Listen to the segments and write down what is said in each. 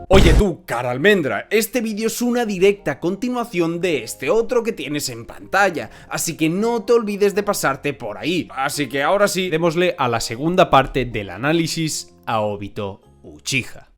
Oye tú, cara almendra, este vídeo es una directa continuación de este otro que tienes en pantalla, así que no te olvides de pasarte por ahí. Así que ahora sí, démosle a la segunda parte del análisis a Obito Uchiha.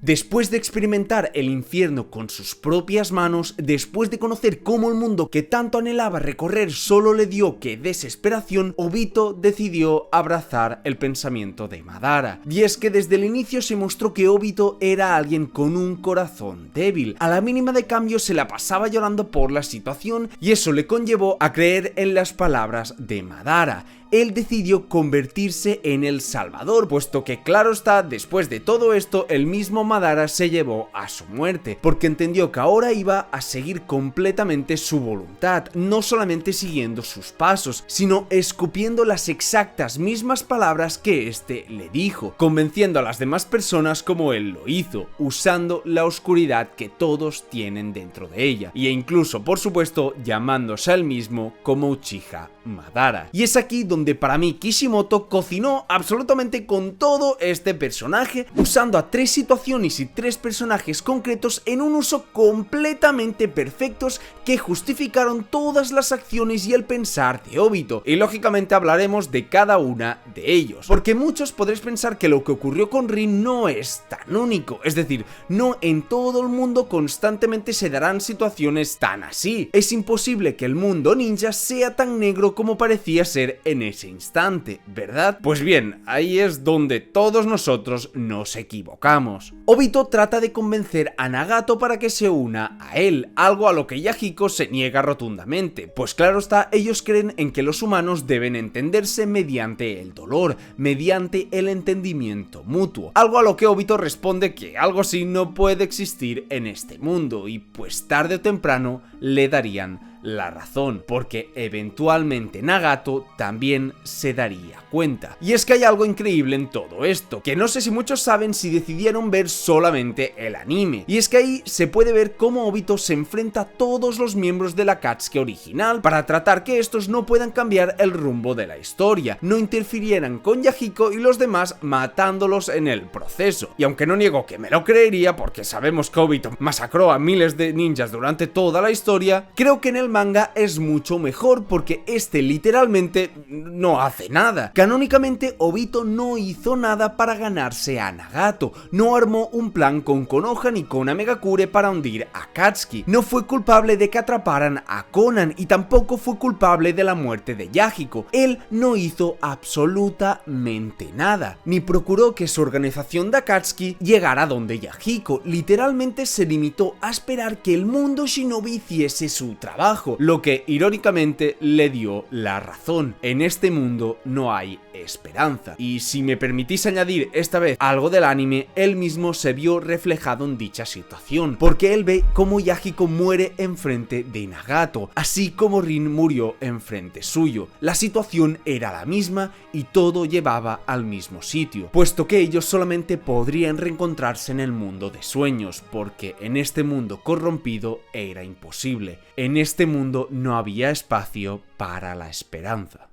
Después de experimentar el infierno con sus propias manos, después de conocer cómo el mundo que tanto anhelaba recorrer solo le dio que desesperación, Obito decidió abrazar el pensamiento de Madara. Y es que desde el inicio se mostró que Obito era alguien con un corazón débil. A la mínima de cambio se la pasaba llorando por la situación y eso le conllevó a creer en las palabras de Madara. Él decidió convertirse en el Salvador, puesto que claro está, después de todo esto, el mismo Madara se llevó a su muerte, porque entendió que ahora iba a seguir completamente su voluntad, no solamente siguiendo sus pasos, sino escupiendo las exactas mismas palabras que éste le dijo, convenciendo a las demás personas como él lo hizo, usando la oscuridad que todos tienen dentro de ella, e incluso, por supuesto, llamándose a él mismo como Uchiha Madara. Y es aquí donde para mí Kishimoto cocinó absolutamente con todo este personaje, usando a 3 situaciones y 3 personajes concretos en un uso completamente perfectos que justificaron todas las acciones y el pensar de Obito, y lógicamente hablaremos de cada una de ellos, porque muchos podréis pensar que lo que ocurrió con Rin no es tan único, es decir, no en todo el mundo constantemente se darán situaciones tan así, es imposible que el mundo ninja sea tan negro como parecía ser en ese instante, ¿verdad? Pues bien, ahí es donde todos nosotros nos equivocamos. Obito trata de convencer a Nagato para que se una a él, algo a lo que Yahiko se niega rotundamente, pues claro está, ellos creen en que los humanos deben entenderse mediante el dolor, mediante el entendimiento mutuo, algo a lo que Obito responde que algo así no puede existir en este mundo, y pues tarde o temprano le darían la razón, porque eventualmente Nagato también se daría cuenta. Y es que hay algo increíble en todo esto, que no sé si muchos saben si decidieron ver solamente el anime, y es que ahí se puede ver cómo Obito se enfrenta a todos los miembros de la Akatsuki original para tratar que estos no puedan cambiar el rumbo de la historia, no interfirieran con Yahiko y los demás matándolos en el proceso. Y aunque no niego que me lo creería, porque sabemos que Obito masacró a miles de ninjas durante toda la historia, creo que en el manga es mucho mejor, porque este literalmente no hace nada. Canónicamente Obito no hizo nada para ganarse a Nagato, no armó un plan con Konoha ni con Megakure para hundir a Akatsuki, no fue culpable de que atraparan a Konan y tampoco fue culpable de la muerte de Yahiko. Él no hizo absolutamente nada, ni procuró que su organización de Akatsuki llegara donde Yahiko, literalmente se limitó a esperar que el mundo shinobi hiciese su trabajo, lo que irónicamente le dio la razón. En este mundo no hay esperanza. Y si me permitís añadir esta vez algo del anime, él mismo se vio reflejado en dicha situación, porque él ve cómo Yahiko muere enfrente de Nagato, así como Rin murió enfrente suyo. La situación era la misma y todo llevaba al mismo sitio, puesto que ellos solamente podrían reencontrarse en el mundo de sueños, porque en este mundo corrompido era imposible. En este mundo no había espacio para la esperanza.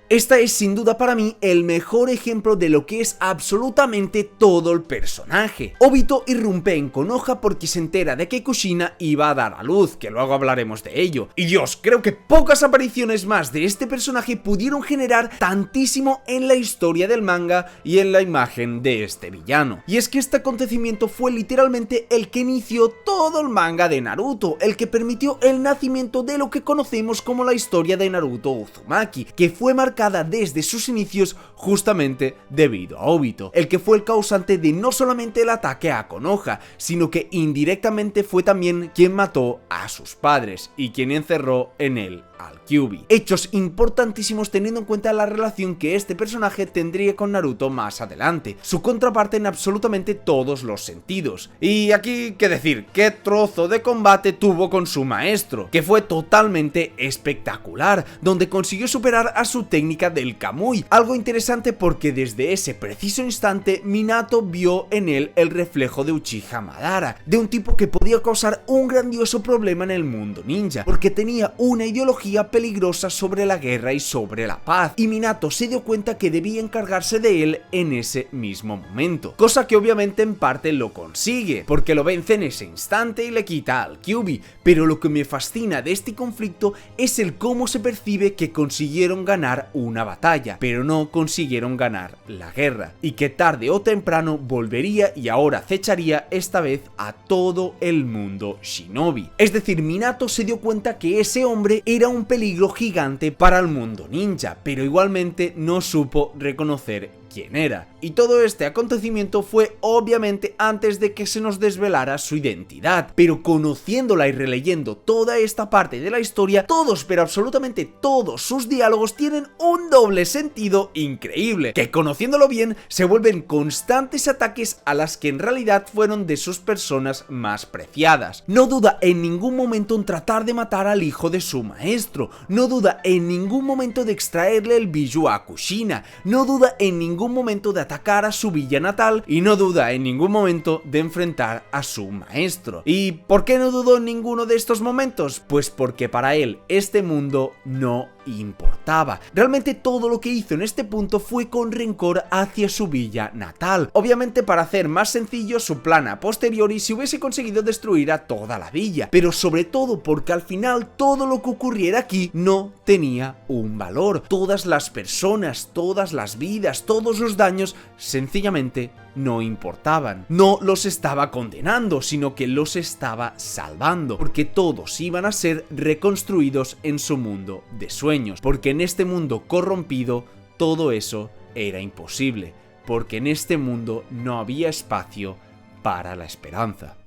Esta es sin duda para mí el mejor ejemplo de lo que es absolutamente todo el personaje. Obito irrumpe en Konoha porque se entera de que Kushina iba a dar a luz, que luego hablaremos de ello. Y Dios, creo que pocas apariciones más de este personaje pudieron generar tantísimo en la historia del manga y en la imagen de este villano. Y es que este acontecimiento fue literalmente el que inició todo el manga de Naruto, el que permitió el nacimiento de lo que conocemos como la historia de Naruto Uzumaki, que fue marcada desde sus inicios justamente debido a Obito, el que fue el causante de no solamente el ataque a Konoha, sino que indirectamente fue también quien mató a sus padres y quien encerró en él al Kyuubi. Hechos importantísimos teniendo en cuenta la relación que este personaje tendría con Naruto más adelante, su contraparte en absolutamente todos los sentidos. Y aquí, qué decir, qué trozo de combate tuvo con su maestro, que fue totalmente espectacular, donde consiguió superar a su técnico técnica del Kamui. Algo interesante porque desde ese preciso instante Minato vio en él el reflejo de Uchiha Madara, de un tipo que podía causar un grandioso problema en el mundo ninja, porque tenía una ideología peligrosa sobre la guerra y sobre la paz, y Minato se dio cuenta que debía encargarse de él en ese mismo momento, cosa que obviamente en parte lo consigue, porque lo vence en ese instante y le quita al Kyuubi, pero lo que me fascina de este conflicto es el cómo se percibe que consiguieron ganar una batalla, pero no consiguieron ganar la guerra, y que tarde o temprano volvería y ahora acecharía esta vez a todo el mundo shinobi. Es decir, Minato se dio cuenta que ese hombre era un peligro gigante para el mundo ninja, pero igualmente no supo reconocer quién era. Y todo este acontecimiento fue obviamente antes de que se nos desvelara su identidad, pero conociéndola y releyendo toda esta parte de la historia, todos, pero absolutamente todos sus diálogos tienen un doble sentido increíble, que conociéndolo bien se vuelven constantes ataques a las que en realidad fueron de sus personas más preciadas. No duda en ningún momento en tratar de matar al hijo de su maestro, no duda en ningún momento de extraerle el Biju a Kushina, no duda en ningún momento de atacar a su villa natal y no duda en ningún momento de enfrentar a su maestro. ¿Y por qué no dudó en ninguno de estos momentos? Pues porque para él este mundo no importaba. Realmente todo lo que hizo en este punto fue con rencor hacia su villa natal, obviamente para hacer más sencillo su plan a posteriori si hubiese conseguido destruir a toda la villa, pero sobre todo porque al final todo lo que ocurriera aquí no tenía un valor. Todas las personas, todas las vidas, todos los daños sencillamente no importaban. No los estaba condenando, sino que los estaba salvando, porque todos iban a ser reconstruidos en su mundo de sueños, porque en este mundo corrompido todo eso era imposible, porque en este mundo no había espacio para la esperanza.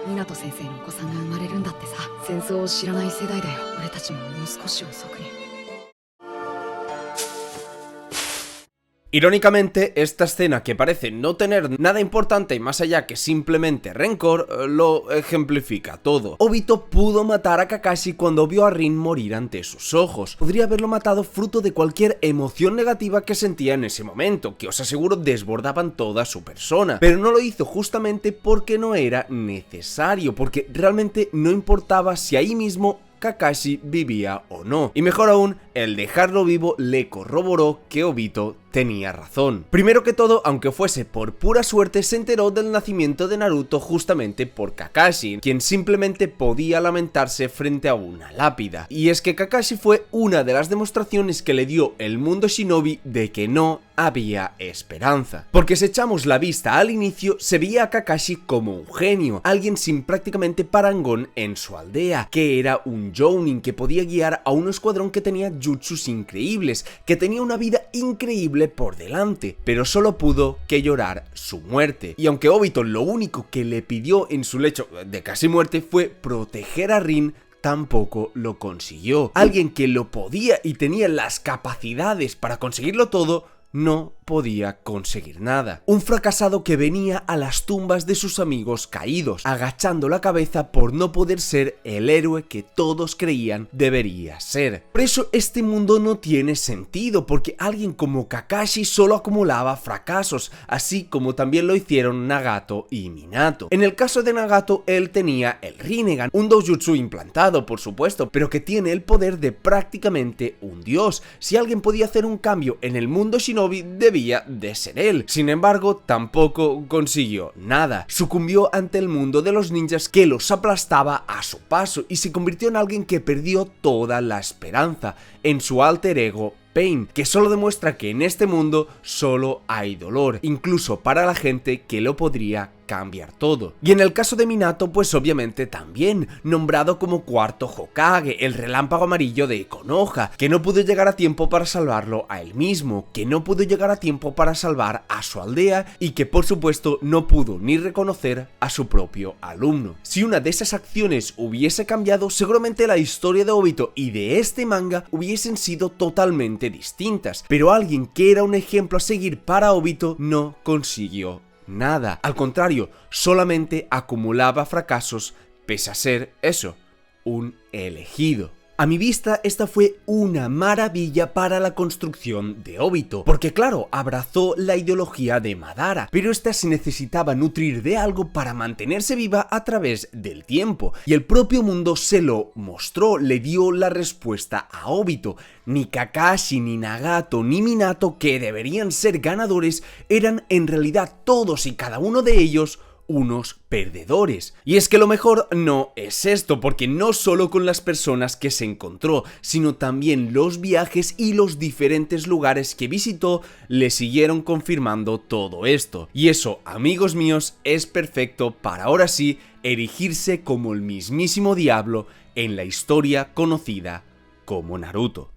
湊先生のお子さんが生まれるんだってさ。戦争を知らない世代だよ。俺たちももう少し遅くに。 Irónicamente, esta escena que parece no tener nada importante y más allá que simplemente rencor, lo ejemplifica todo. Obito pudo matar a Kakashi cuando vio a Rin morir ante sus ojos. Podría haberlo matado fruto de cualquier emoción negativa que sentía en ese momento, que os aseguro desbordaban toda su persona. Pero no lo hizo justamente porque no era necesario, porque realmente no importaba si ahí mismo Kakashi vivía o no. Y mejor aún, el dejarlo vivo le corroboró que Obito tenía razón. Primero que todo, aunque fuese por pura suerte, se enteró del nacimiento de Naruto justamente por Kakashi, quien simplemente podía lamentarse frente a una lápida. Y es que Kakashi fue una de las demostraciones que le dio el mundo shinobi de que no había esperanza. Porque si echamos la vista al inicio, se veía a Kakashi como un genio, alguien sin prácticamente parangón en su aldea, que era un jounin que podía guiar a un escuadrón que tenía jutsus increíbles, que tenía una vida increíble por delante, pero solo pudo que llorar su muerte. Y aunque Obito lo único que le pidió en su lecho de casi muerte fue proteger a Rin, tampoco lo consiguió. Alguien que lo podía y tenía las capacidades para conseguirlo todo, no podía conseguir nada. Un fracasado que venía a las tumbas de sus amigos caídos, agachando la cabeza por no poder ser el héroe que todos creían debería ser. Por eso este mundo no tiene sentido, porque alguien como Kakashi solo acumulaba fracasos, así como también lo hicieron Nagato y Minato. En el caso de Nagato, él tenía el Rinnegan, un doujutsu implantado por supuesto, pero que tiene el poder de prácticamente un dios. Si alguien podía hacer un cambio en el mundo shinobi, debía de ser él. Sin embargo, tampoco consiguió nada. Sucumbió ante el mundo de los ninjas que los aplastaba a su paso y se convirtió en alguien que perdió toda la esperanza, en su alter ego Pain, que solo demuestra que en este mundo solo hay dolor, incluso para la gente que lo podría cambiar todo. Y en el caso de Minato, pues obviamente también, nombrado como cuarto Hokage, el relámpago amarillo de Konoha, que no pudo llegar a tiempo para salvarlo a él mismo, que no pudo llegar a tiempo para salvar a su aldea y que por supuesto no pudo ni reconocer a su propio alumno. Si una de esas acciones hubiese cambiado, seguramente la historia de Obito y de este manga hubiesen sido totalmente distintas, pero alguien que era un ejemplo a seguir para Obito no consiguió nada. Al contrario, solamente acumulaba fracasos pese a ser eso, un elegido. A mi vista, esta fue una maravilla para la construcción de Obito, porque claro, abrazó la ideología de Madara, pero esta se necesitaba nutrir de algo para mantenerse viva a través del tiempo, y el propio mundo se lo mostró, le dio la respuesta a Obito. Ni Kakashi, ni Nagato, ni Minato, que deberían ser ganadores, eran en realidad todos y cada uno de ellos unos perdedores. Y es que lo mejor no es esto, porque no solo con las personas que se encontró, sino también los viajes y los diferentes lugares que visitó le siguieron confirmando todo esto. Y eso, amigos míos, es perfecto para ahora sí erigirse como el mismísimo diablo en la historia conocida como Naruto.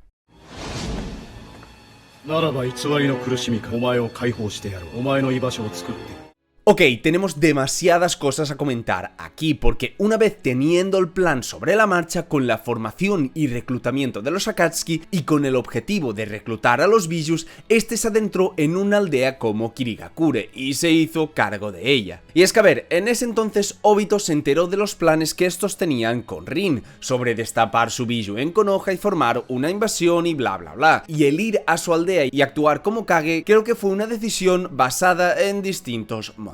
Ok, tenemos demasiadas cosas a comentar aquí, porque una vez teniendo el plan sobre la marcha, con la formación y reclutamiento de los Akatsuki y con el objetivo de reclutar a los Bijus, este se adentró en una aldea como Kirigakure y se hizo cargo de ella. Y es que a ver, en ese entonces Obito se enteró de los planes que estos tenían con Rin, sobre destapar su Biju en Konoha y formar una invasión y bla bla bla. Y el ir a su aldea y actuar como Kage creo que fue una decisión basada en distintos motivos.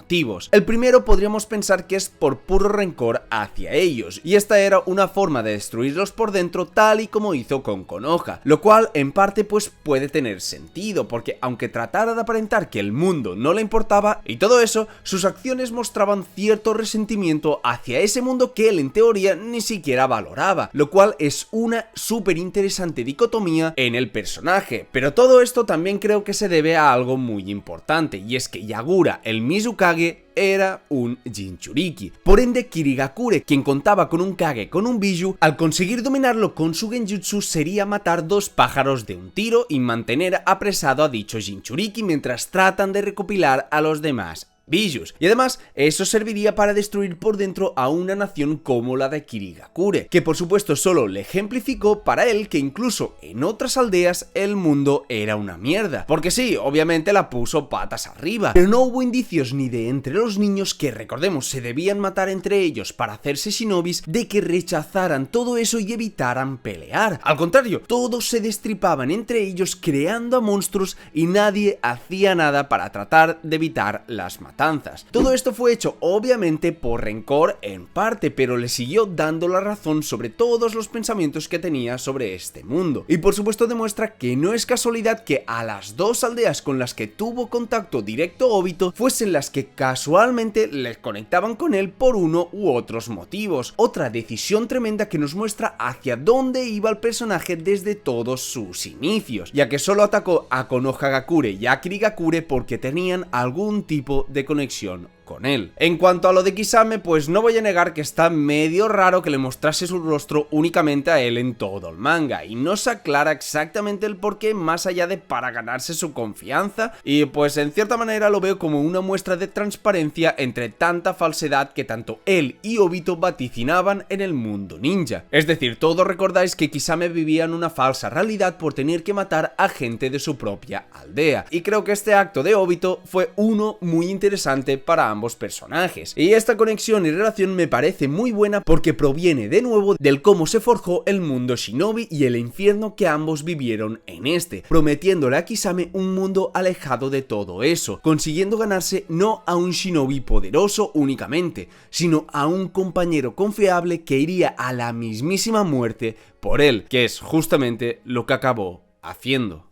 El primero podríamos pensar que es por puro rencor hacia ellos, y esta era una forma de destruirlos por dentro tal y como hizo con Konoha, lo cual en parte pues puede tener sentido, porque aunque tratara de aparentar que el mundo no le importaba y todo eso, sus acciones mostraban cierto resentimiento hacia ese mundo que él en teoría ni siquiera valoraba, lo cual es una súper interesante dicotomía en el personaje. Pero todo esto también creo que se debe a algo muy importante, y es que Yagura, el Mizukage, era un Jinchuriki. Por ende, Kirigakure, quien contaba con un Kage con un Biju, al conseguir dominarlo con su Genjutsu sería matar dos pájaros de un tiro y mantener apresado a dicho Jinchuriki mientras tratan de recopilar a los demás Bijus. Y además, eso serviría para destruir por dentro a una nación como la de Kirigakure, que por supuesto solo le ejemplificó para él que incluso en otras aldeas el mundo era una mierda. Porque sí, obviamente la puso patas arriba, pero no hubo indicios ni de entre los niños, que recordemos se debían matar entre ellos para hacerse shinobis, de que rechazaran todo eso y evitaran pelear. Al contrario, todos se destripaban entre ellos creando a monstruos y nadie hacía nada para tratar de evitar las matanzas. Todo esto fue hecho obviamente por rencor en parte, pero le siguió dando la razón sobre todos los pensamientos que tenía sobre este mundo. Y por supuesto demuestra que no es casualidad que a las dos aldeas con las que tuvo contacto directo Obito fuesen las que casualmente les conectaban con él por uno u otros motivos. Otra decisión tremenda que nos muestra hacia dónde iba el personaje desde todos sus inicios, ya que solo atacó a Konohagakure y a Kirigakure porque tenían algún tipo de conexión con él. En cuanto a lo de Kisame, pues no voy a negar que está medio raro que le mostrase su rostro únicamente a él en todo el manga, y no se aclara exactamente el porqué más allá de para ganarse su confianza, y pues en cierta manera lo veo como una muestra de transparencia entre tanta falsedad que tanto él y Obito vaticinaban en el mundo ninja. Es decir, todos recordáis que Kisame vivía en una falsa realidad por tener que matar a gente de su propia aldea, y creo que este acto de Obito fue uno muy interesante para ambos personajes. Y esta conexión y relación me parece muy buena porque proviene de nuevo del cómo se forjó el mundo shinobi y el infierno que ambos vivieron en este, prometiéndole a Kisame un mundo alejado de todo eso, consiguiendo ganarse no a un shinobi poderoso únicamente, sino a un compañero confiable que iría a la mismísima muerte por él, que es justamente lo que acabó haciendo.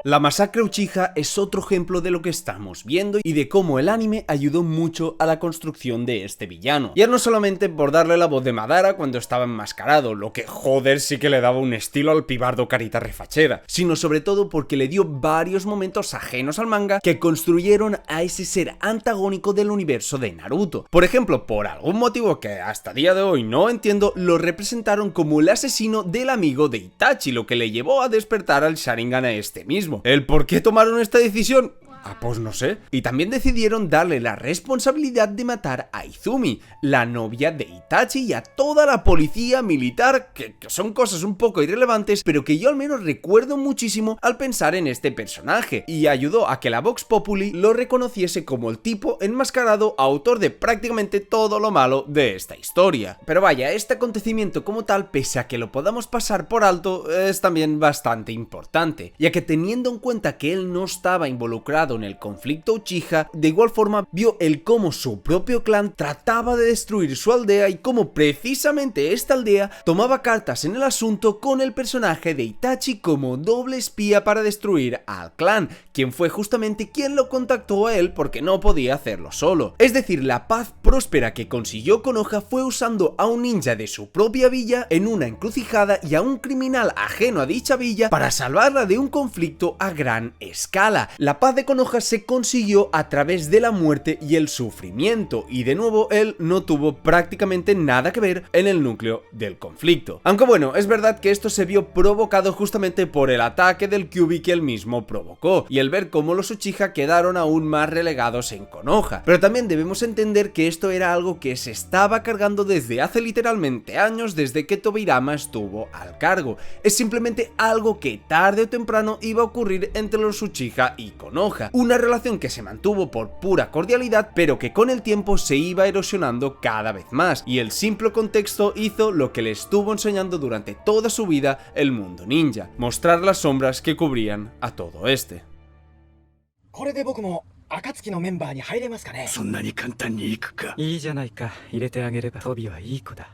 La masacre Uchiha es otro ejemplo de lo que estamos viendo y de cómo el anime ayudó mucho a la construcción de este villano. Ya no solamente por darle la voz de Madara cuando estaba enmascarado, lo que joder sí que le daba un estilo al pibardo carita refachera, sino sobre todo porque le dio varios momentos ajenos al manga que construyeron a ese ser antagónico del universo de Naruto. Por ejemplo, por algún motivo que hasta día de hoy no entiendo, lo representaron como el asesino del amigo de Itachi, lo que le llevó a despertar al Sharingan a este mismo. ¿El por qué tomaron esta decisión? Ah, pues no sé. Y también decidieron darle la responsabilidad de matar a Izumi, la novia de Itachi, y a toda la policía militar, que son cosas un poco irrelevantes, pero que yo al menos recuerdo muchísimo al pensar en este personaje, y ayudó a que la Vox Populi lo reconociese como el tipo enmascarado autor de prácticamente todo lo malo de esta historia. Pero vaya, este acontecimiento como tal, pese a que lo podamos pasar por alto, es también bastante importante, ya que teniendo en cuenta que él no estaba involucrado en el conflicto Uchiha, de igual forma vio el cómo su propio clan trataba de destruir su aldea y cómo precisamente esta aldea tomaba cartas en el asunto con el personaje de Itachi como doble espía para destruir al clan, quien fue justamente quien lo contactó a él porque no podía hacerlo solo. Es decir, la paz próspera que consiguió Konoha fue usando a un ninja de su propia villa en una encrucijada y a un criminal ajeno a dicha villa para salvarla de un conflicto a gran escala. La paz de Konoha se consiguió a través de la muerte y el sufrimiento, y de nuevo él no tuvo prácticamente nada que ver en el núcleo del conflicto. Aunque bueno, es verdad que esto se vio provocado justamente por el ataque del Kyuubi que él mismo provocó, y el ver cómo los Uchiha quedaron aún más relegados en Konoha. Pero también debemos entender que esto era algo que se estaba cargando desde hace literalmente años, desde que Tobirama estuvo al cargo. Es simplemente algo que tarde o temprano iba a ocurrir entre los Uchiha y Konoha, una relación que se mantuvo por pura cordialidad, pero que con el tiempo se iba erosionando cada vez más, y el simple contexto hizo lo que le estuvo enseñando durante toda su vida el mundo ninja: mostrar las sombras que cubrían a todo este. これで僕も暁のメンバーに入れますかね。そんなに簡単にいくか。いいじゃないか。入れてあげればトビはいい子だ。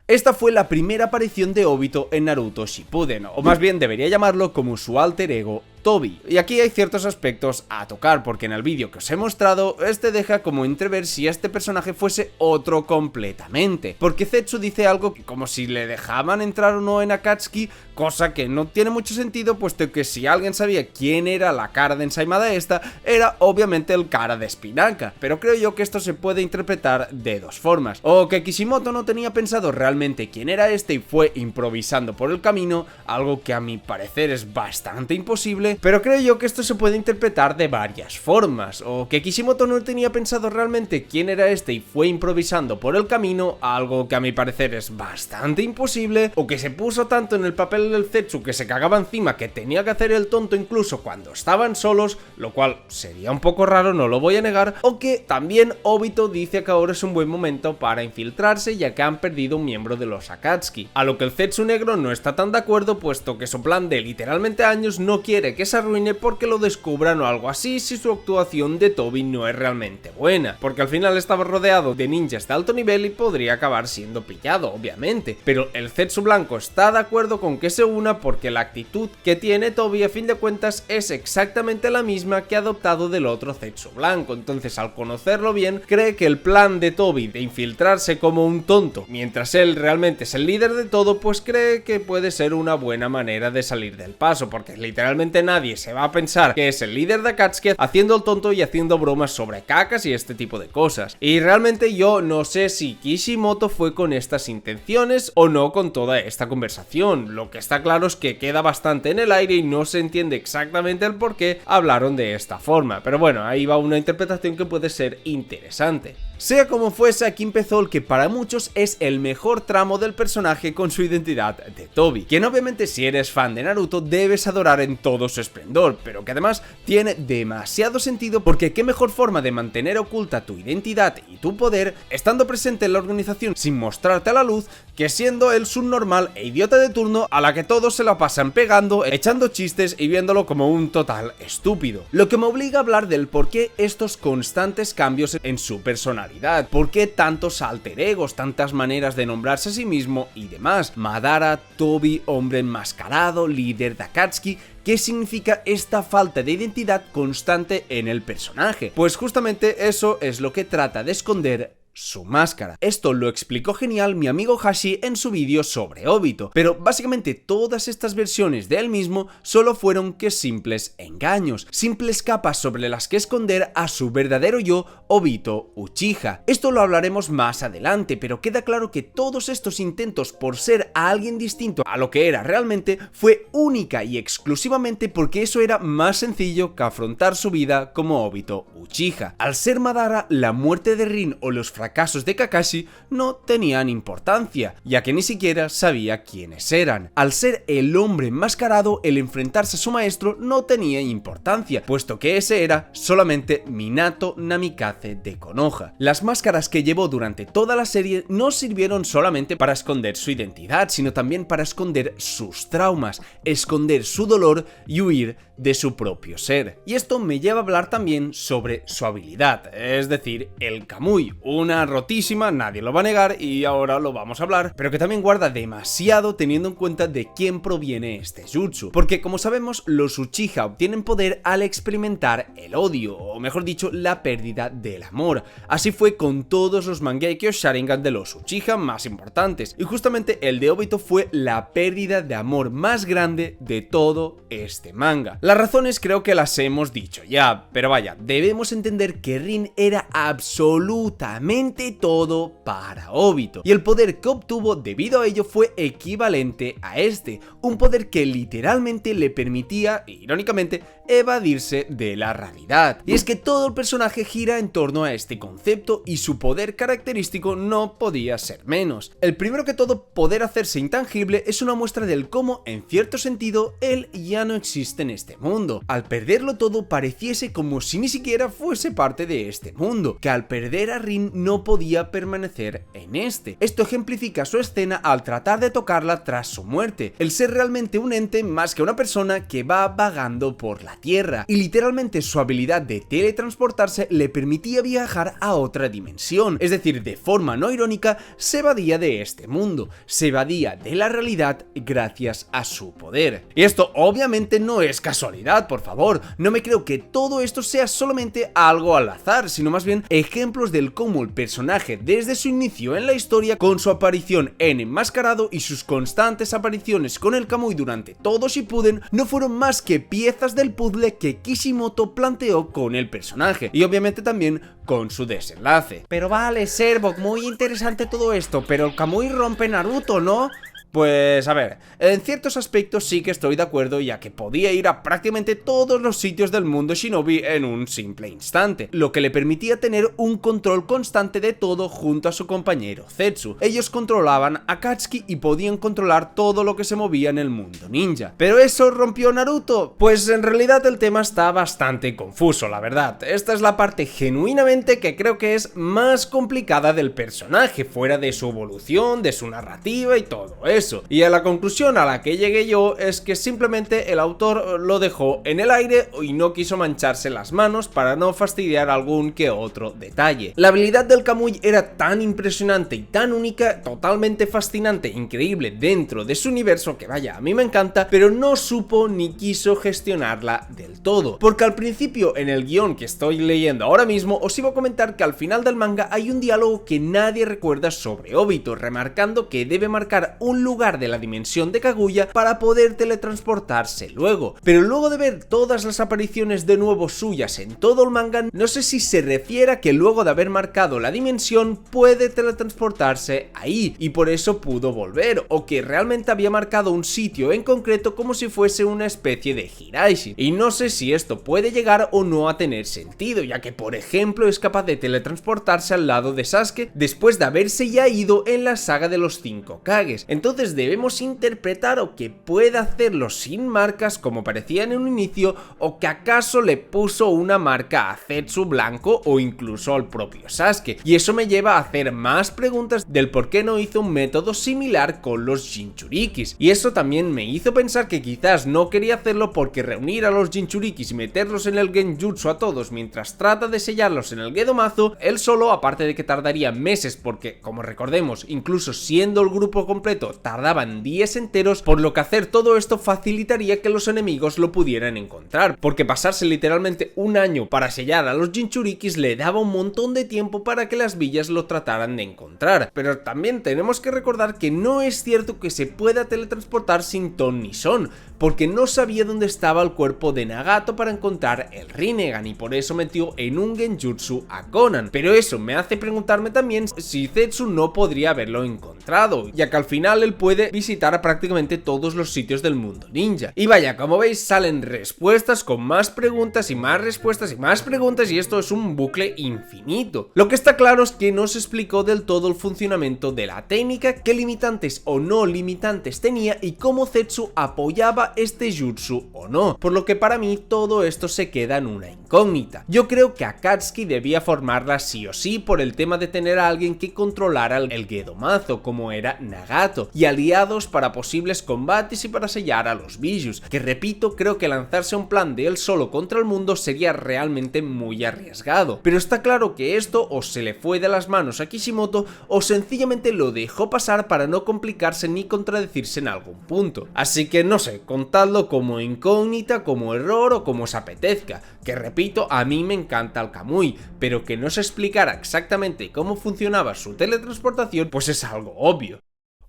Esta fue la primera aparición de Obito en Naruto Shippuden, o más bien debería llamarlo como su alter ego Tobi. Y aquí hay ciertos aspectos a tocar, porque en el vídeo que os he mostrado, este deja como entrever si este personaje fuese otro completamente, porque Zetsu dice algo como si le dejaban entrar o no en Akatsuki, cosa que no tiene mucho sentido, puesto que si alguien sabía quién era la cara de ensaimada esta, era obviamente el cara de Espinaca. Pero creo yo que esto se puede interpretar de dos formas: o que Kishimoto no tenía pensado realmente quién era este y fue improvisando por el camino, algo que a mi parecer es bastante imposible, pero creo yo que esto se puede interpretar de varias formas: o que Kishimoto no tenía pensado realmente quién era este y fue improvisando por el camino, algo que a mi parecer es bastante imposible, o que se puso tanto en el papel del Zetsu que se cagaba encima que tenía que hacer el tonto incluso cuando estaban solos, lo cual sería un poco raro, no lo voy a negar, o que también Obito dice que ahora es un buen momento para infiltrarse ya que han perdido un miembro de los Akatsuki, a lo que el Zetsu negro no está tan de acuerdo, puesto que su plan de literalmente años no quiere que se arruine porque lo descubran o algo así si su actuación de Tobi no es realmente buena, porque al final estaba rodeado de ninjas de alto nivel y podría acabar siendo pillado, obviamente, pero el Zetsu blanco está de acuerdo con que se una porque la actitud que tiene Tobi a fin de cuentas es exactamente la misma que ha adoptado del otro Zetsu blanco. Entonces, al conocerlo bien, cree que el plan de Tobi de infiltrarse como un tonto mientras él realmente es el líder de todo, pues cree que puede ser una buena manera de salir del paso, porque literalmente nadie se va a pensar que es el líder de Akatsuki haciendo el tonto y haciendo bromas sobre cacas y este tipo de cosas. Y realmente yo no sé si Kishimoto fue con estas intenciones o no con toda esta conversación. Lo que está claro es que queda bastante en el aire y no se entiende exactamente el por qué hablaron de esta forma, pero bueno, ahí va una interpretación que puede ser interesante. Sea como fuese, aquí empezó el que para muchos es el mejor tramo del personaje con su identidad de Tobi, quien obviamente si eres fan de Naruto debes adorar en todo su esplendor, pero que además tiene demasiado sentido, porque qué mejor forma de mantener oculta tu identidad y tu poder estando presente en la organización sin mostrarte a la luz que siendo el subnormal e idiota de turno a la que todos se la pasan pegando, echando chistes y viéndolo como un total estúpido. Lo que me obliga a hablar del por qué estos constantes cambios en su personalidad, por qué tantos alter egos, tantas maneras de nombrarse a sí mismo y demás. Madara, Tobi, hombre enmascarado, líder de Akatsuki. ¿Qué significa esta falta de identidad constante en el personaje? Pues justamente eso es lo que trata de esconder su máscara. Esto lo explicó genial mi amigo Hashi en su vídeo sobre Obito, pero básicamente todas estas versiones de él mismo solo fueron que simples engaños, simples capas sobre las que esconder a su verdadero yo, Obito Uchiha. Esto lo hablaremos más adelante, pero queda claro que todos estos intentos por ser a alguien distinto a lo que era realmente fue única y exclusivamente porque eso era más sencillo que afrontar su vida como Obito Uchiha. Al ser Madara, la muerte de Rin o los fracasos de Kakashi no tenían importancia, ya que ni siquiera sabía quiénes eran. Al ser el hombre enmascarado, el enfrentarse a su maestro no tenía importancia, puesto que ese era solamente Minato Namikaze de Konoha. Las máscaras que llevó durante toda la serie no sirvieron solamente para esconder su identidad, sino también para esconder sus traumas, esconder su dolor y huir de su propio ser. Y esto me lleva a hablar también sobre su habilidad, es decir, el Kamui, una rotísima, nadie lo va a negar y ahora lo vamos a hablar, pero que también guarda demasiado teniendo en cuenta de quién proviene este jutsu, porque como sabemos los Uchiha obtienen poder al experimentar el odio, o mejor dicho, la pérdida del amor. Así fue con todos los Mangekyou Sharingan de los Uchiha más importantes, y justamente el de Obito fue la pérdida de amor más grande de todo este manga. Las razones creo que las hemos dicho ya, pero vaya, debemos entender que Rin era absolutamente todo para Obito, y el poder que obtuvo debido a ello fue equivalente a este, un poder que literalmente le permitía, irónicamente, evadirse de la realidad. Y es que todo el personaje gira en torno a este concepto y su poder característico no podía ser menos. El primero que todo, poder hacerse intangible es una muestra del cómo, en cierto sentido, él ya no existe en este mundo. Al perderlo todo pareciese como si ni siquiera fuese parte de este mundo, que al perder a Rin no podía permanecer en este. Esto ejemplifica su escena al tratar de tocarla tras su muerte, el ser realmente un ente más que una persona que va vagando por la tierra, y literalmente su habilidad de teletransportarse le permitía viajar a otra dimensión, es decir, de forma no irónica se evadía de este mundo, se evadía de la realidad gracias a su poder. Y esto obviamente no es casualidad, por favor, no me creo que todo esto sea solamente algo al azar, sino más bien ejemplos del cómo el personaje desde su inicio en la historia, con su aparición en Enmascarado y sus constantes apariciones con el Kamui durante todo Shippuden, no fueron más que piezas del puzzle que Kishimoto planteó con el personaje, y obviamente también con su desenlace. Pero vale, Servok, muy interesante todo esto, pero el Kamui rompe Naruto, ¿no? Pues a ver, en ciertos aspectos sí que estoy de acuerdo, ya que podía ir a prácticamente todos los sitios del mundo Shinobi en un simple instante, lo que le permitía tener un control constante de todo junto a su compañero Zetsu. Ellos controlaban a Akatsuki y podían controlar todo lo que se movía en el mundo ninja. ¿Pero eso rompió Naruto? Pues en realidad el tema está bastante confuso, la verdad. Esta es la parte genuinamente que creo que es más complicada del personaje, fuera de su evolución, de su narrativa y todo eso. Y a la conclusión a la que llegué yo es que simplemente el autor lo dejó en el aire y no quiso mancharse las manos para no fastidiar algún que otro detalle. La habilidad del Kamui era tan impresionante y tan única, totalmente fascinante, increíble dentro de su universo, que vaya, a mí me encanta, pero no supo ni quiso gestionarla del todo. Porque al principio en el guión que estoy leyendo ahora mismo os iba a comentar que al final del manga hay un diálogo que nadie recuerda sobre Obito, remarcando que debe marcar un lugar de la dimensión de Kaguya para poder teletransportarse luego. Pero luego de ver todas las apariciones de nuevo suyas en todo el manga, no sé si se refiere a que luego de haber marcado la dimensión puede teletransportarse ahí y por eso pudo volver, o que realmente había marcado un sitio en concreto como si fuese una especie de Hiraishi. Y no sé si esto puede llegar o no a tener sentido, ya que por ejemplo es capaz de teletransportarse al lado de Sasuke después de haberse ya ido en la saga de los 5 Kages. Entonces debemos interpretar o que pueda hacerlo sin marcas como parecía en un inicio, o que acaso le puso una marca a Zetsu blanco o incluso al propio Sasuke, y eso me lleva a hacer más preguntas del por qué no hizo un método similar con los Jinchurikis, y eso también me hizo pensar que quizás no quería hacerlo porque reunir a los Jinchurikis y meterlos en el Genjutsu a todos mientras trata de sellarlos en el Gedomazo, él solo, aparte de que tardaría meses porque, como recordemos, incluso siendo el grupo completo tardaban días enteros, por lo que hacer todo esto facilitaría que los enemigos lo pudieran encontrar, porque pasarse literalmente un año para sellar a los Jinchurikis le daba un montón de tiempo para que las villas lo trataran de encontrar. Pero también tenemos que recordar que no es cierto que se pueda teletransportar sin ton ni son, porque no sabía dónde estaba el cuerpo de Nagato para encontrar el Rinnegan y por eso metió en un genjutsu a Conan. Pero eso me hace preguntarme también si Zetsu no podría haberlo encontrado, ya que al final él puede visitar a prácticamente todos los sitios del mundo ninja. Y vaya, como veis salen respuestas con más preguntas y más respuestas y más preguntas, y esto es un bucle infinito. Lo que está claro es que no se explicó del todo el funcionamiento de la técnica, qué limitantes o no limitantes tenía y cómo Zetsu apoyaba este jutsu o no, por lo que para mí todo esto se queda en una incógnita. Yo creo que Akatsuki debía formarla sí o sí por el tema de tener a alguien que controlara el Gedomazo como era Nagato, y aliados para posibles combates y para sellar a los Bijus, que repito, creo que lanzarse un plan de él solo contra el mundo sería realmente muy arriesgado. Pero está claro que esto o se le fue de las manos a Kishimoto o sencillamente lo dejó pasar para no complicarse ni contradecirse en algún punto. Así que no sé, contadlo como incógnita, como error o como os apetezca, que repito, a mí me encanta el Kamui, pero que no se explicara exactamente cómo funcionaba su teletransportación, pues es algo obvio.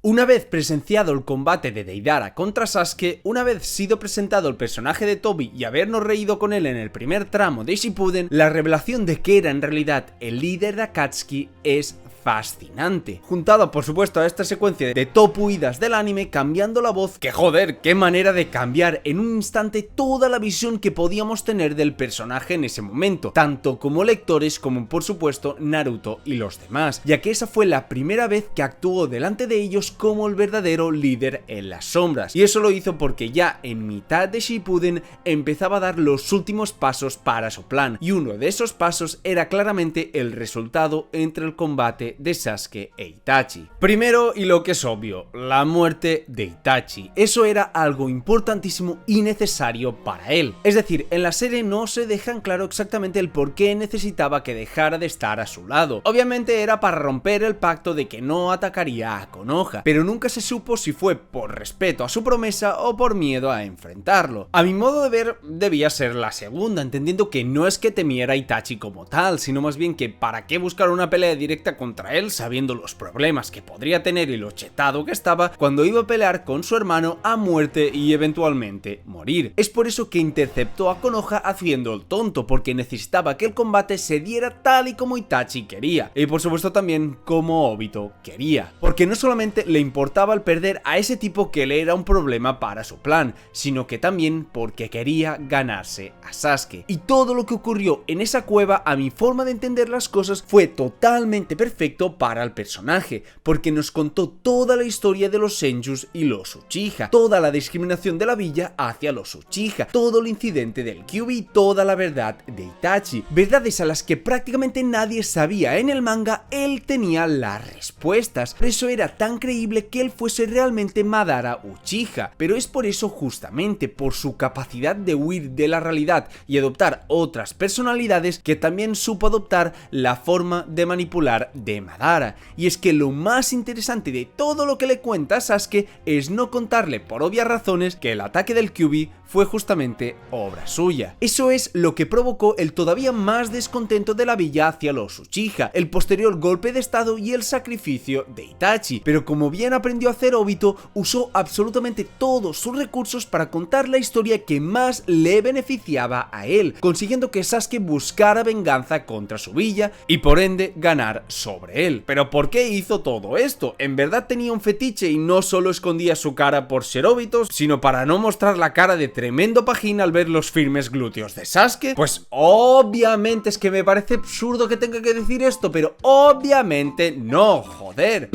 Una vez presenciado el combate de Deidara contra Sasuke, una vez sido presentado el personaje de Tobi y habernos reído con él en el primer tramo de Shippuden, la revelación de que era en realidad el líder de Akatsuki es fascinante, juntado por supuesto a esta secuencia de top huidas del anime cambiando la voz, que joder, qué manera de cambiar en un instante toda la visión que podíamos tener del personaje en ese momento, tanto como lectores como por supuesto Naruto y los demás, ya que esa fue la primera vez que actuó delante de ellos como el verdadero líder en las sombras, y eso lo hizo porque ya en mitad de Shippuden empezaba a dar los últimos pasos para su plan, y uno de esos pasos era claramente el resultado entre el combate de Sasuke e Itachi. Primero, y lo que es obvio, la muerte de Itachi. Eso era algo importantísimo y necesario para él. Es decir, en la serie no se dejan claro exactamente el por qué necesitaba que dejara de estar a su lado. Obviamente era para romper el pacto de que no atacaría a Konoha, pero nunca se supo si fue por respeto a su promesa o por miedo a enfrentarlo. A mi modo de ver, debía ser la segunda, entendiendo que no es que temiera a Itachi como tal, sino más bien que para qué buscar una pelea directa contra él sabiendo los problemas que podría tener y lo chetado que estaba cuando iba a pelear con su hermano a muerte y eventualmente morir. Es por eso que interceptó a Konoha haciendo el tonto, porque necesitaba que el combate se diera tal y como Itachi quería, y por supuesto también como Obito quería, porque no solamente le importaba el perder a ese tipo que le era un problema para su plan, sino que también porque quería ganarse a Sasuke. Y todo lo que ocurrió en esa cueva, a mi forma de entender las cosas, fue totalmente perfecto para el personaje, porque nos contó toda la historia de los Senjus y los Uchiha, toda la discriminación de la villa hacia los Uchiha, todo el incidente del Kyuubi y toda la verdad de Itachi, verdades a las que prácticamente nadie sabía en el manga. Él tenía las respuestas, por eso era tan creíble que él fuese realmente Madara Uchiha, pero es por eso, justamente por su capacidad de huir de la realidad y adoptar otras personalidades, que también supo adoptar la forma de manipular de Madara. Y es que lo más interesante de todo lo que le cuenta a Sasuke es no contarle, por obvias razones, que el ataque del Kyuubi fue justamente obra suya. Eso es lo que provocó el todavía más descontento de la villa hacia los Uchiha, el posterior golpe de estado y el sacrificio de Itachi. Pero como bien aprendió a hacer Obito, usó absolutamente todos sus recursos para contar la historia que más le beneficiaba a él, consiguiendo que Sasuke buscara venganza contra su villa y por ende ganar sobre él. Pero ¿por qué hizo todo esto? ¿En verdad tenía un fetiche y no solo escondía su cara por ser Obito, sino para no mostrar la cara de tremendo pajín al ver los firmes glúteos de Sasuke? Pues obviamente, es que me parece absurdo que tenga que decir esto, pero obviamente no, joder.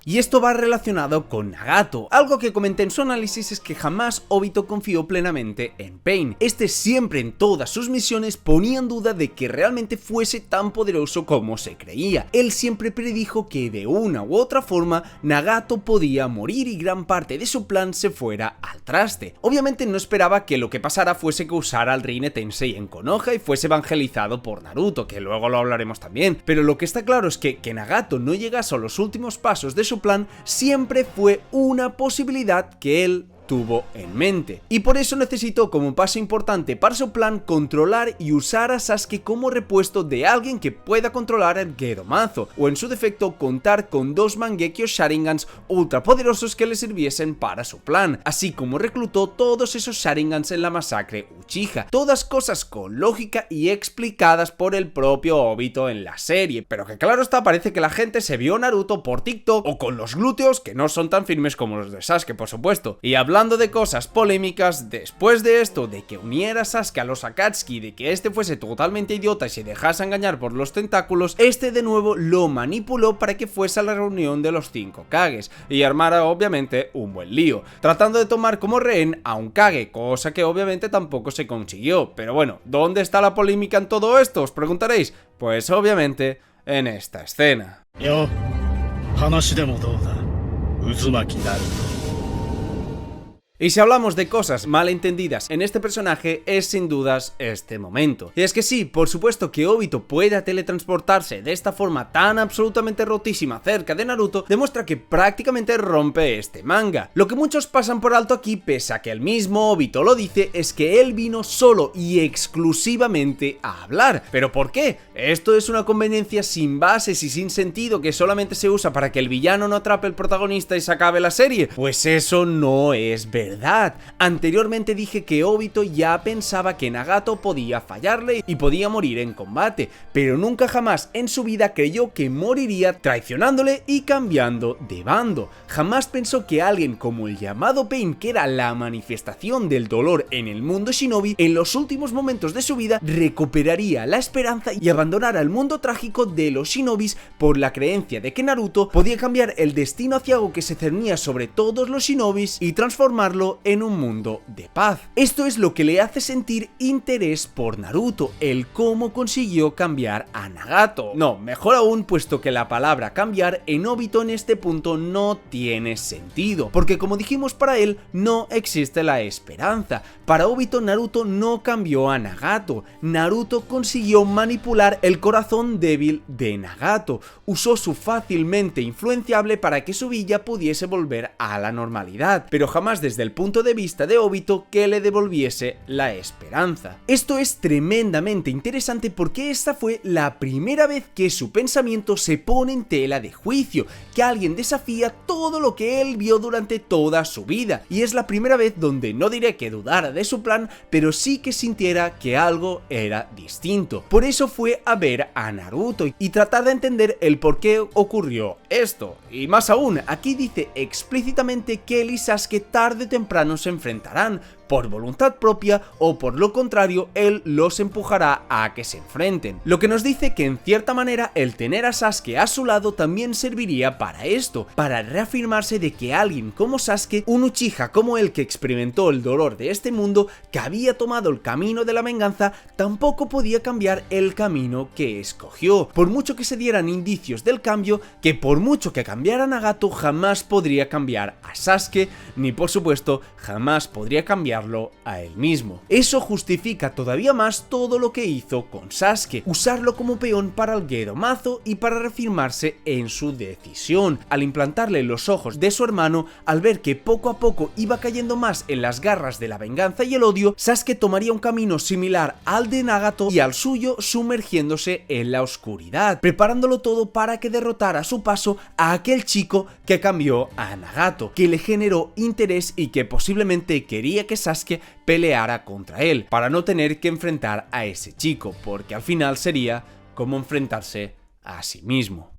Y esto va relacionado con Nagato. Algo que comenté en su análisis es que jamás Obito confió plenamente en Pain. Este siempre en todas sus misiones ponía en duda de que realmente fuese tan poderoso como se creía. Él siempre predijo que de una u otra forma Nagato podía morir y gran parte de su plan se fuera al traste. Obviamente no esperaba que lo que pasara fuese que usara al Rinne Tensei en Konoha y fuese evangelizado por Naruto, que luego lo hablaremos también. Pero lo que está claro es que Nagato no llegase a los últimos pasos de su su plan siempre fue una posibilidad que él tuvo en mente. Y por eso necesitó como paso importante para su plan controlar y usar a Sasuke como repuesto de alguien que pueda controlar el Gedomazo, o en su defecto contar con 2 Mangekyo Sharingans ultrapoderosos que le sirviesen para su plan, así como reclutó todos esos Sharingans en la masacre Uchiha, todas cosas con lógica y explicadas por el propio Obito en la serie, pero que claro está, parece que la gente se vio Naruto por TikTok o con los glúteos que no son tan firmes como los de Sasuke, por supuesto. Y hablando de cosas polémicas, después de esto, de que uniera a Sasuke a los Akatsuki, de que este fuese totalmente idiota y se dejase engañar por los tentáculos, este de nuevo lo manipuló para que fuese a la reunión de los 5 Kages y armara obviamente un buen lío, tratando de tomar como rehén a un Kage, cosa que obviamente tampoco se consiguió. Pero bueno, ¿dónde está la polémica en todo esto?, os preguntaréis. Pues obviamente en esta escena. Yo, hanashi demo dou da? Uzumaki Naruto. Y si hablamos de cosas malentendidas en este personaje, es sin dudas este momento. Y es que sí, por supuesto que Obito pueda teletransportarse de esta forma tan absolutamente rotísima cerca de Naruto, demuestra que prácticamente rompe este manga. Lo que muchos pasan por alto aquí, pese a que el mismo Obito lo dice, es que él vino solo y exclusivamente a hablar. ¿Pero por qué? Esto es una conveniencia sin bases y sin sentido que solamente se usa para que el villano no atrape al protagonista y se acabe la serie. Pues eso no es verdad. Anteriormente dije que Obito ya pensaba que Nagato podía fallarle y podía morir en combate, pero nunca jamás en su vida creyó que moriría traicionándole y cambiando de bando. Jamás pensó que alguien como el llamado Pain, que era la manifestación del dolor en el mundo shinobi, en los últimos momentos de su vida recuperaría la esperanza y abandonara el mundo trágico de los shinobis por la creencia de que Naruto podía cambiar el destino aciago que se cernía sobre todos los shinobis y transformarlo en un mundo de paz. Esto es lo que le hace sentir interés por Naruto, el cómo consiguió cambiar a Nagato. No, mejor aún, puesto que la palabra cambiar en Obito en este punto no tiene sentido, porque como dijimos, para él no existe la esperanza. Para Obito, Naruto no cambió a Nagato. Naruto consiguió manipular el corazón débil de Nagato, usó su fácilmente influenciable para que su villa pudiese volver a la normalidad, pero jamás desde el punto de vista de Obito que le devolviese la esperanza. Esto es tremendamente interesante porque esta fue la primera vez que su pensamiento se pone en tela de juicio, que alguien desafía todo lo que él vio durante toda su vida, y es la primera vez donde no diré que dudara de su plan, pero sí que sintiera que algo era distinto. Por eso fue a ver a Naruto y tratar de entender el por qué ocurrió esto. Y más aún, aquí dice explícitamente que él y Sasuke tarde o temprano se enfrentarán, por voluntad propia o por lo contrario él los empujará a que se enfrenten. Lo que nos dice que en cierta manera el tener a Sasuke a su lado también serviría para esto, para reafirmarse de que alguien como Sasuke, un Uchiha como él que experimentó el dolor de este mundo, que había tomado el camino de la venganza, tampoco podía cambiar el camino que escogió, por mucho que se dieran indicios del cambio, que por mucho que cambiara Nagato jamás podría cambiar a Sasuke, ni por supuesto jamás podría cambiar a él mismo. Eso justifica todavía más todo lo que hizo con Sasuke, usarlo como peón para el Gedomazo y para reafirmarse en su decisión. Al implantarle los ojos de su hermano, al ver que poco a poco iba cayendo más en las garras de la venganza y el odio, Sasuke tomaría un camino similar al de Nagato y al suyo, sumergiéndose en la oscuridad, preparándolo todo para que derrotara a su paso a aquel chico que cambió a Nagato, que le generó interés y que posiblemente quería que Sasuke peleara contra él, para no tener que enfrentar a ese chico, porque al final sería como enfrentarse a sí mismo.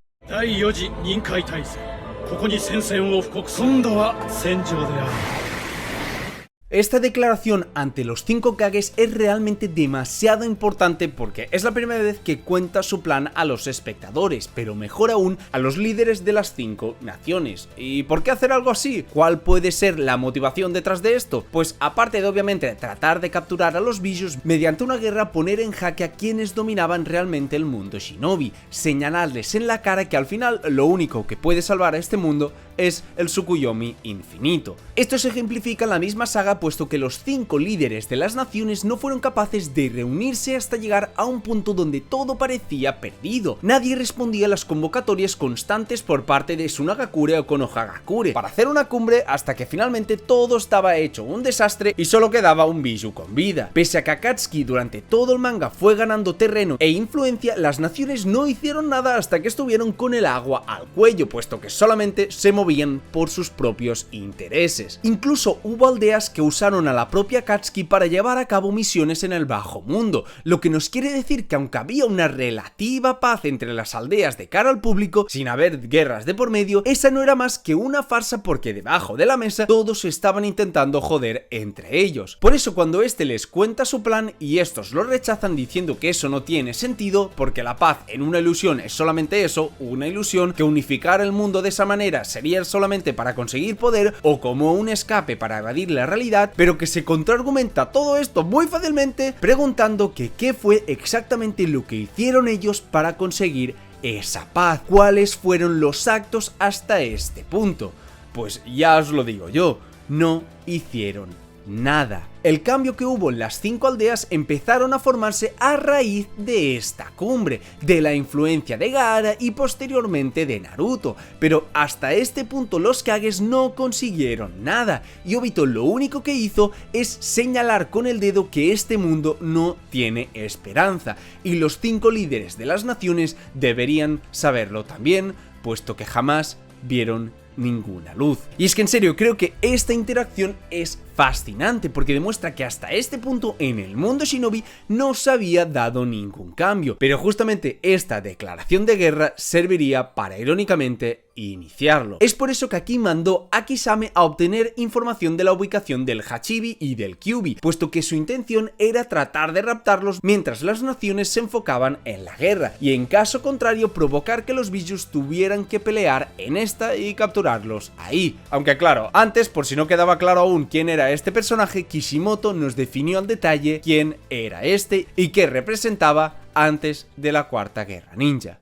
Esta declaración ante los 5 Kages es realmente demasiado importante porque es la primera vez que cuenta su plan a los espectadores, pero mejor aún a los líderes de las 5 naciones. ¿Y por qué hacer algo así? ¿Cuál puede ser la motivación detrás de esto? Pues aparte de obviamente tratar de capturar a los Bijus, mediante una guerra poner en jaque a quienes dominaban realmente el mundo shinobi, señalarles en la cara que al final lo único que puede salvar a este mundo es el Tsukuyomi infinito. Esto se ejemplifica en la misma saga, puesto que los 5 líderes de las naciones no fueron capaces de reunirse hasta llegar a un punto donde todo parecía perdido. Nadie respondía a las convocatorias constantes por parte de Tsunagakure o Konohagakure para hacer una cumbre, hasta que finalmente todo estaba hecho un desastre y solo quedaba un Biju con vida. Pese a que Akatsuki durante todo el manga fue ganando terreno e influencia, las naciones no hicieron nada hasta que estuvieron con el agua al cuello, puesto que solamente se movían por sus propios intereses. Incluso hubo aldeas que usaron a la propia Akatsuki para llevar a cabo misiones en el bajo mundo, lo que nos quiere decir que aunque había una relativa paz entre las aldeas de cara al público, sin haber guerras de por medio, esa no era más que una farsa, porque debajo de la mesa todos estaban intentando joder entre ellos. Por eso cuando este les cuenta su plan y estos lo rechazan diciendo que eso no tiene sentido, porque la paz en una ilusión es solamente eso, una ilusión, que unificar el mundo de esa manera sería solamente para conseguir poder o como un escape para evadir la realidad, pero que se contraargumenta todo esto muy fácilmente preguntando que qué fue exactamente lo que hicieron ellos para conseguir esa paz, cuáles fueron los actos hasta este punto. Pues ya os lo digo yo, no hicieron nada. El cambio que hubo en las 5 aldeas empezaron a formarse a raíz de esta cumbre, de la influencia de Gaara y posteriormente de Naruto, pero hasta este punto los Kages no consiguieron nada, y Obito lo único que hizo es señalar con el dedo que este mundo no tiene esperanza, y los 5 líderes de las naciones deberían saberlo también, puesto que jamás vieron ninguna luz. Y es que en serio creo que esta interacción es fascinante, porque demuestra que hasta este punto en el mundo shinobi no se había dado ningún cambio, pero justamente esta declaración de guerra serviría para irónicamente iniciarlo. Es por eso que aquí mandó a Kisame a obtener información de la ubicación del Hachibi y del Kyubi, puesto que su intención era tratar de raptarlos mientras las naciones se enfocaban en la guerra, y en caso contrario provocar que los Bijus tuvieran que pelear en esta y capturarlos ahí. Aunque claro, antes, por si no quedaba claro aún quién era este personaje, Kishimoto nos definió al detalle quién era este y qué representaba antes de la Cuarta Guerra Ninja.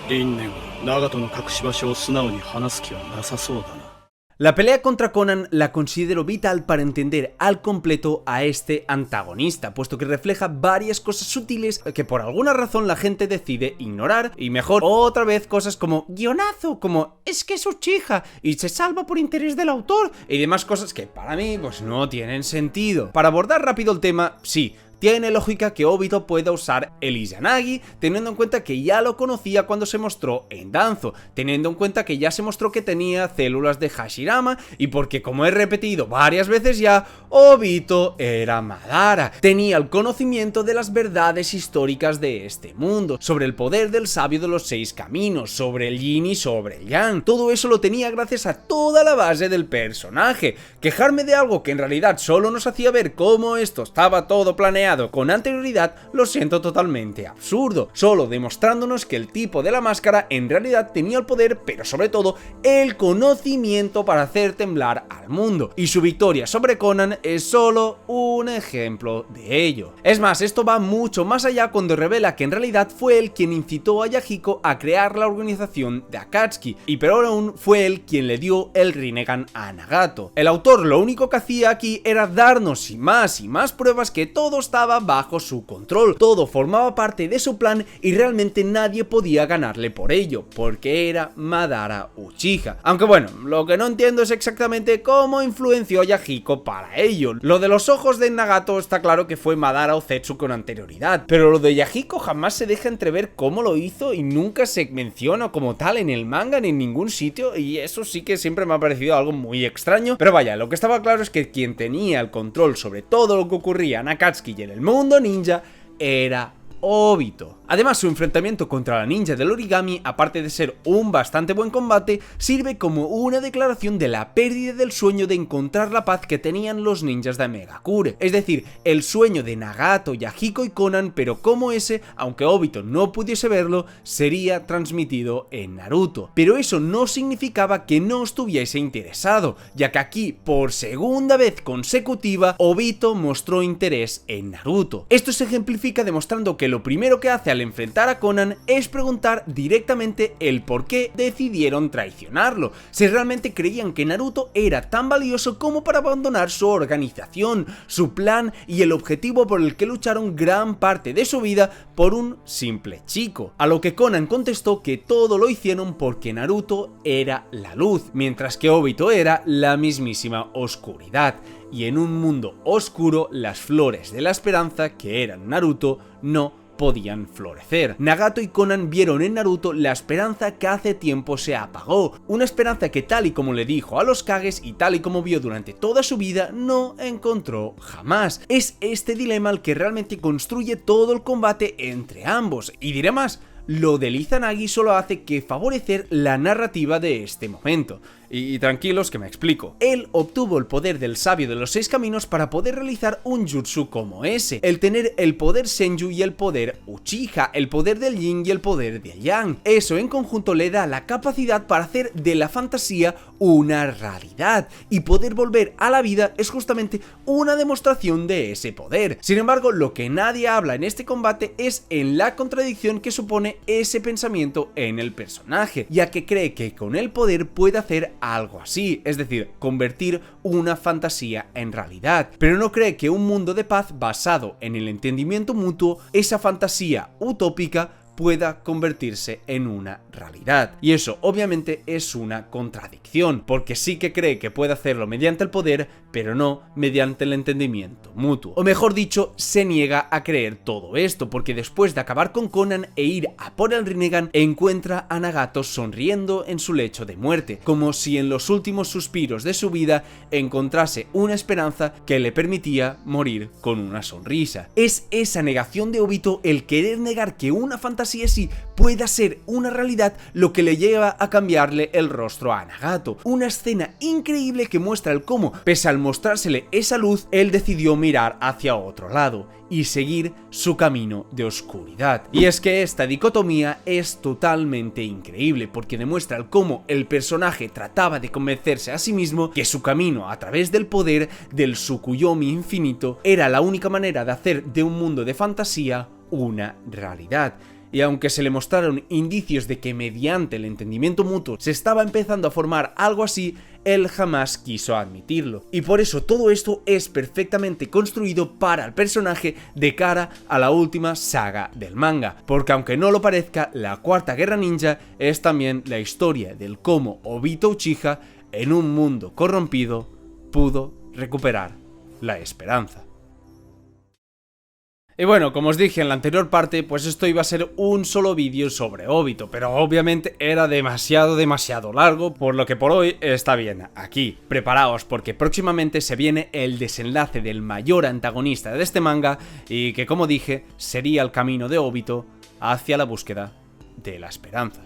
輪廻長門の隠し場所を素直に話す気はなさそうだな。 La pelea contra Conan la considero vital para entender al completo a este antagonista, puesto que refleja varias cosas sutiles que por alguna razón la gente decide ignorar, y mejor otra vez cosas como guionazo, como es que es Uchiha y se salva por interés del autor, y demás cosas que para mí pues no tienen sentido. Para abordar rápido el tema, sí, tiene lógica que Obito pueda usar el Izanagi, teniendo en cuenta que ya lo conocía cuando se mostró en Danzo, teniendo en cuenta que ya se mostró que tenía células de Hashirama, y porque, como he repetido varias veces ya, Obito era Madara, tenía el conocimiento de las verdades históricas de este mundo, sobre el poder del sabio de los 6 caminos, sobre el yin y sobre el yang. Todo eso lo tenía gracias a toda la base del personaje. Quejarme de algo que en realidad solo nos hacía ver cómo esto estaba todo planeado con anterioridad, lo siento totalmente absurdo, solo demostrándonos que el tipo de la máscara en realidad tenía el poder, pero sobre todo el conocimiento para hacer temblar al mundo, y su victoria sobre Conan es solo un ejemplo de ello. Es más, esto va mucho más allá cuando revela que en realidad fue él quien incitó a Yahiko a crear la organización de Akatsuki, y peor aún fue él quien le dio el Rinnegan a Nagato. El autor lo único que hacía aquí era darnos y más pruebas que todo estaba bajo su control, todo formaba parte de su plan y realmente nadie podía ganarle por ello, porque era Madara Uchiha. Aunque bueno, lo que no entiendo es exactamente cómo influenció a Yahiko para ello. Lo de los ojos de Nagato está claro que fue Madara Ozetsu con anterioridad, pero lo de Yahiko jamás se deja entrever cómo lo hizo y nunca se menciona como tal en el manga ni en ningún sitio, y eso sí que siempre me ha parecido algo muy extraño. Pero vaya, lo que estaba claro es que quien tenía el control sobre todo lo que ocurría en Akatsuki y en el mundo ninja era Obito. Además, su enfrentamiento contra la ninja del origami, aparte de ser un bastante buen combate, sirve como una declaración de la pérdida del sueño de encontrar la paz que tenían los ninjas de Megakure, es decir, el sueño de Nagato, Yahiko y Conan, pero como ese, aunque Obito no pudiese verlo, sería transmitido en Naruto. Pero eso no significaba que no estuviese interesado, ya que aquí, por segunda vez consecutiva, Obito mostró interés en Naruto. Esto se ejemplifica demostrando que lo primero que hace al enfrentar a Conan es preguntar directamente el por qué decidieron traicionarlo, si realmente creían que Naruto era tan valioso como para abandonar su organización, su plan y el objetivo por el que lucharon gran parte de su vida por un simple chico. A lo que Conan contestó que todo lo hicieron porque Naruto era la luz, mientras que Obito era la mismísima oscuridad. Y en un mundo oscuro, las flores de la esperanza, que eran Naruto, no podían florecer. Nagato y Conan vieron en Naruto la esperanza que hace tiempo se apagó, una esperanza que, tal y como le dijo a los Kages y tal y como vio durante toda su vida, no encontró jamás. Es este dilema el que realmente construye todo el combate entre ambos, y diré más, lo de Izanagi solo hace que favorecer la narrativa de este momento. Y tranquilos que me explico. Él obtuvo el poder del sabio de los 6 caminos para poder realizar un jutsu como ese, el tener el poder Senju y el poder Uchiha, el poder del Yin y el poder del Yang. Eso en conjunto le da la capacidad para hacer de la fantasía una realidad, y poder volver a la vida es justamente una demostración de ese poder. Sin embargo, lo que nadie habla en este combate es en la contradicción que supone ese pensamiento en el personaje, ya que cree que con el poder puede hacer algo así, es decir, convertir una fantasía en realidad, pero no cree que un mundo de paz basado en el entendimiento mutuo, esa fantasía utópica, pueda convertirse en una realidad. Y eso obviamente es una contradicción, porque sí que cree que puede hacerlo mediante el poder, pero no mediante el entendimiento mutuo. O mejor dicho, se niega a creer todo esto, porque después de acabar con Conan e ir a por el Rinnegan, encuentra a Nagato sonriendo en su lecho de muerte, como si en los últimos suspiros de su vida encontrase una esperanza que le permitía morir con una sonrisa. Es esa negación de Obito, el querer negar que una fantasía así pueda ser una realidad, lo que le lleva a cambiarle el rostro a Nagato. Una escena increíble que muestra el cómo, pese al mostrársele esa luz, él decidió mirar hacia otro lado y seguir su camino de oscuridad. Y es que esta dicotomía es totalmente increíble, porque demuestra el cómo el personaje trataba de convencerse a sí mismo que su camino a través del poder del Tsukuyomi infinito era la única manera de hacer de un mundo de fantasía una realidad. Y aunque se le mostraron indicios de que mediante el entendimiento mutuo se estaba empezando a formar algo así, él jamás quiso admitirlo. Y por eso todo esto es perfectamente construido para el personaje de cara a la última saga del manga, porque aunque no lo parezca, la Cuarta Guerra Ninja es también la historia del cómo Obito Uchiha, en un mundo corrompido, pudo recuperar la esperanza. Y bueno, como os dije en la anterior parte, pues esto iba a ser un solo vídeo sobre Obito, pero obviamente era demasiado largo, por lo que por hoy está bien aquí. Preparaos, porque próximamente se viene el desenlace del mayor antagonista de este manga, y que, como dije, sería el camino de Obito hacia la búsqueda de la esperanza.